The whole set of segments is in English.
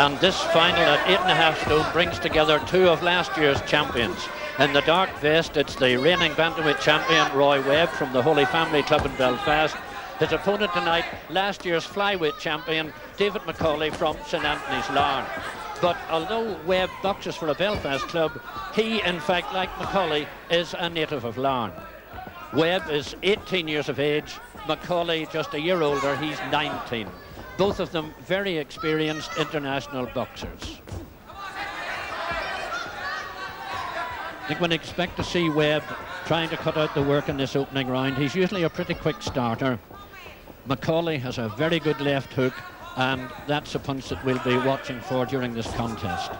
And this final at 8.5 stone brings together two of last year's champions. In the dark vest, it's the reigning bantamweight champion Roy Webb from the Holy Family Club in Belfast. His opponent tonight, last year's flyweight champion David McAuley from St Anthony's Larne. But although Webb boxes for a Belfast club, he, in fact, like McAuley, is a native of Larne. Webb is 18 years of age, McAuley just a year older, he's 19. Both of them very experienced international boxers. I think we expect to see Webb trying to cut out the work in this opening round. He's usually a pretty quick starter. McAuley has a very good left hook, and that's a punch that we'll be watching for during this contest.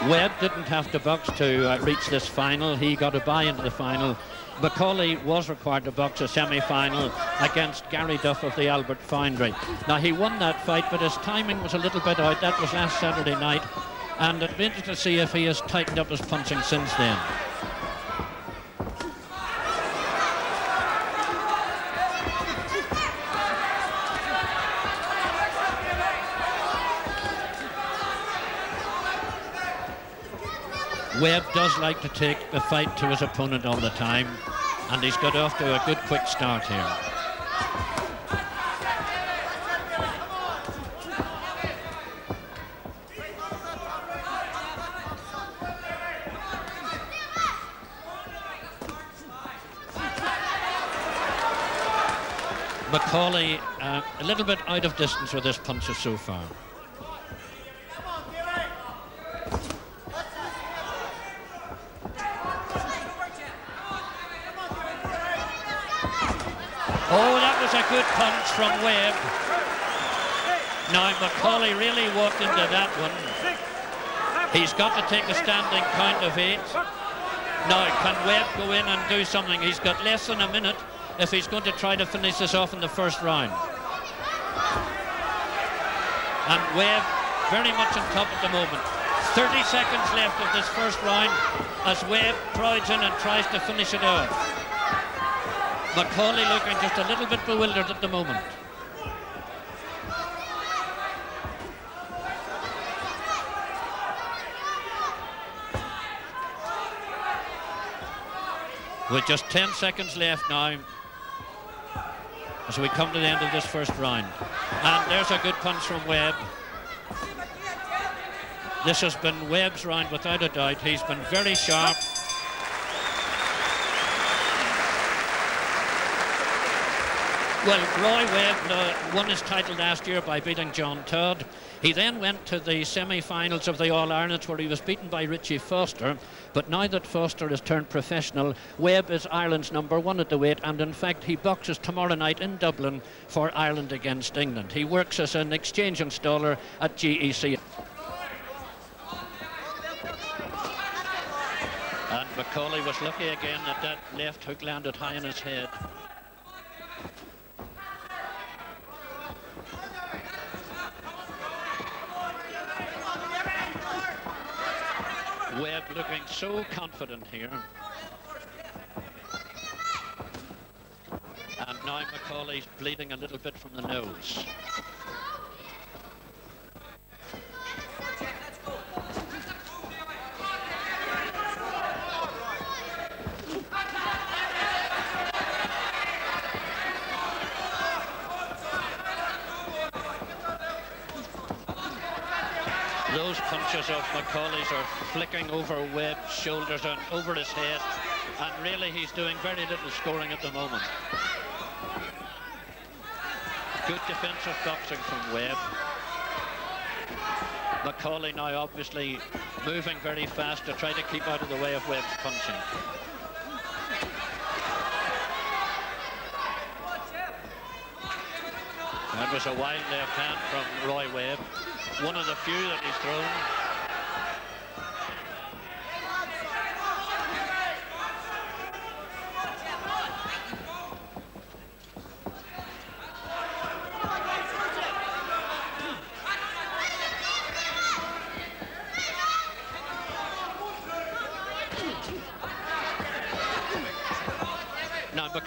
Webb didn't have to box to reach this final. He got a bye into the final. McAuley was required to box a semi-final against Gary Duff of the Albert Foundry. Now, he won that fight, but his timing was a little bit out. That was last Saturday night, and it'd be interesting to see if he has tightened up his punching since then. Webb does like to take the fight to his opponent all the time, and he's got off to a good quick start here. McAuley a little bit out of distance with his punches so far. Oh, that was a good punch from Webb. Now, McAuley really walked into that one. He's got to take a standing count of 8. Now, can Webb go in and do something? He's got less than a minute if he's going to try to finish this off in the first round. And Webb very much on top at the moment. 30 seconds left of this first round as Webb prods in and tries to finish it off. McAuley looking just a little bit bewildered at the moment. With just 10 seconds left now as we come to the end of this first round. And there's a good punch from Webb. This has been Webb's round without a doubt. He's been very sharp. Well, Roy Webb won his title last year by beating John Todd. He then went to the semi-finals of the All-Irelands where he was beaten by Richie Foster. But now that Foster has turned professional, Webb is Ireland's #1 at the weight, and in fact he boxes tomorrow night in Dublin for Ireland against England. He works as an exchange installer at GEC. And McAuley was lucky again that that left hook landed high in his head. Webb looking so confident here. And now McAuley's bleeding a little bit from the nose. Those punches of McAuley's are flicking over Webb's shoulders and over his head, and really he's doing very little scoring at the moment. Good defensive boxing from Webb. McAuley now obviously moving very fast to try to keep out of the way of Webb's punching. That was a wild left hand from Roy Webb. One of the few that he's thrown.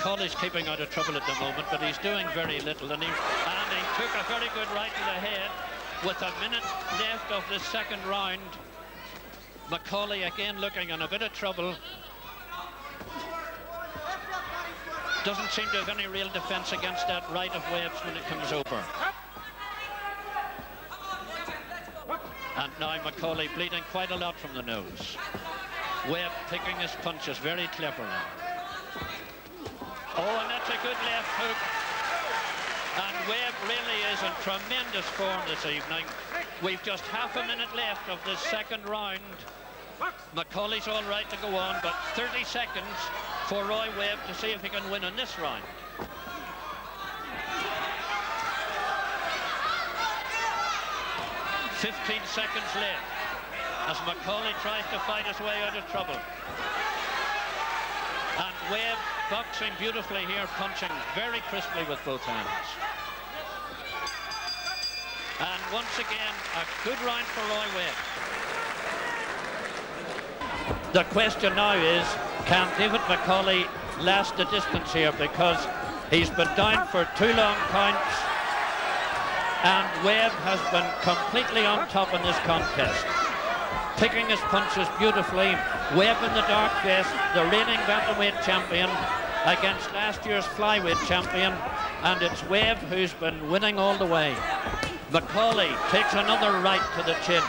McAuley's keeping out of trouble at the moment, but he's doing very little, and he took a very good right to the head with a minute left of the second round. McAuley again looking in a bit of trouble. Doesn't seem to have any real defence against that right of Webb's when it comes over. And now McAuley bleeding quite a lot from the nose. Webb picking his punches very cleverly. Oh, and that's a good left hook. And Webb really is in tremendous form this evening. We've just half a minute left of this second round. McAuley's all right to go on, but 30 seconds for Roy Webb to see if he can win in this round. "15 seconds left as McAuley tries to fight his way out of trouble. And Webb boxing beautifully here, punching very crisply with both hands. And once again, a good round for Roy Webb. The question now is, can David McAuley last the distance here, because he's been down for 2 long counts and Webb has been completely on top in this contest. Picking his punches beautifully. Webb in the dark vest, the reigning bantamweight champion against last year's flyweight champion, and it's Webb who's been winning all the way. McAuley takes another right to the chin,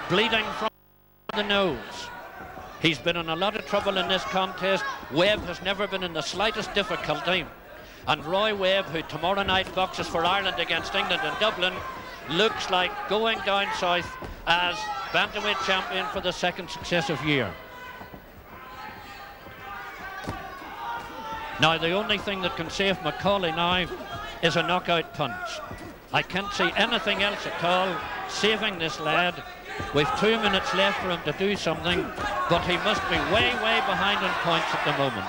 bleeding from the nose. He's been in a lot of trouble in this contest. Webb has never been in the slightest difficulty. And Roy Webb, who tomorrow night boxes for Ireland against England in Dublin, looks like going down south as bantamweight champion for the 2nd successive year. Now, the only thing that can save McAuley now is a knockout punch. I can't see anything else at all saving this lad. We've 2 minutes left for him to do something, but he must be way, way behind in points at the moment.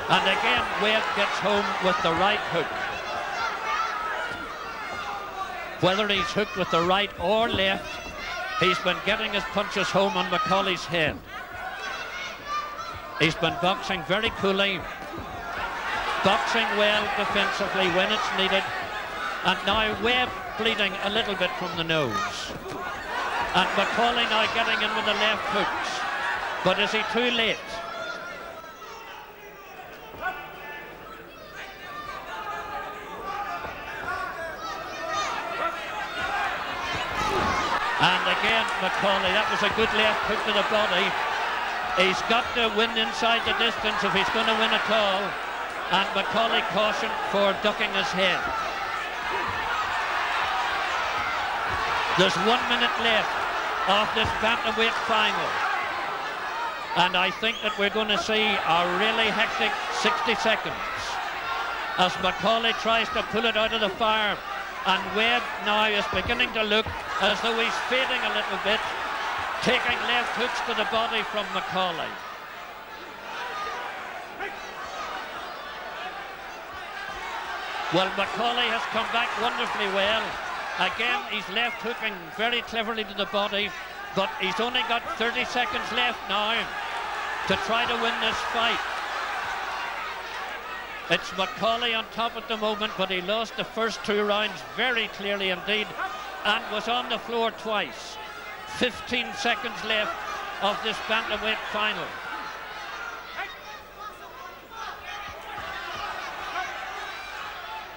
And again, Webb gets home with the right hook. Whether he's hooked with the right or left, he's been getting his punches home on McAuley's head. He's been boxing very coolly, boxing well defensively when it's needed. And now Webb bleeding a little bit from the nose. And McAuley now getting in with the left hooks. But is he too late? And again, McAuley, that was a good left hook to the body. He's got to win inside the distance if he's going to win at all. And McAuley cautioned for ducking his head. There's 1 minute left of this bantamweight final. And I think that we're going to see a really hectic 60 seconds as McAuley tries to pull it out of the fire. And Webb now is beginning to look as though he's fading a little bit, taking left hooks to the body from McAuley. Well, McAuley has come back wonderfully well. Again, he's left hooking very cleverly to the body, but he's only got 30 seconds left now to try to win this fight. It's McAuley on top at the moment, but he lost the first 2 rounds very clearly indeed and was on the floor twice. 15 seconds left of this bantamweight final.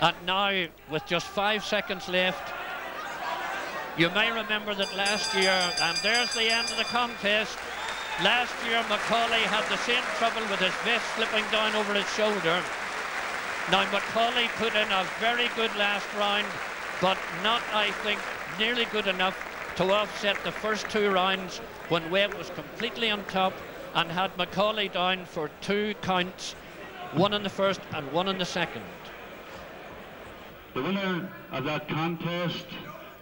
And now, with just 5 seconds left, you may remember that last year, and there's the end of the contest, last year McAuley had the same trouble with his vest slipping down over his shoulder. Now McAuley put in a very good last round, but not, I think, nearly good enough to offset the first 2 rounds when Webb was completely on top and had McAuley down for 2 counts, 1 in the first and 1 in the second. The winner of that contest,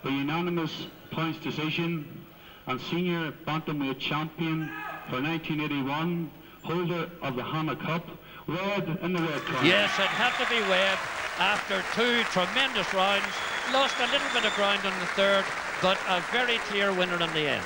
by unanimous points decision, and senior bantamweight champion for 1981, holder of the Hannah Cup, Webb in the red corner. Yes, it had to be Webb after 2 tremendous rounds. Lost a little bit of ground in the third, but a very clear winner in the end.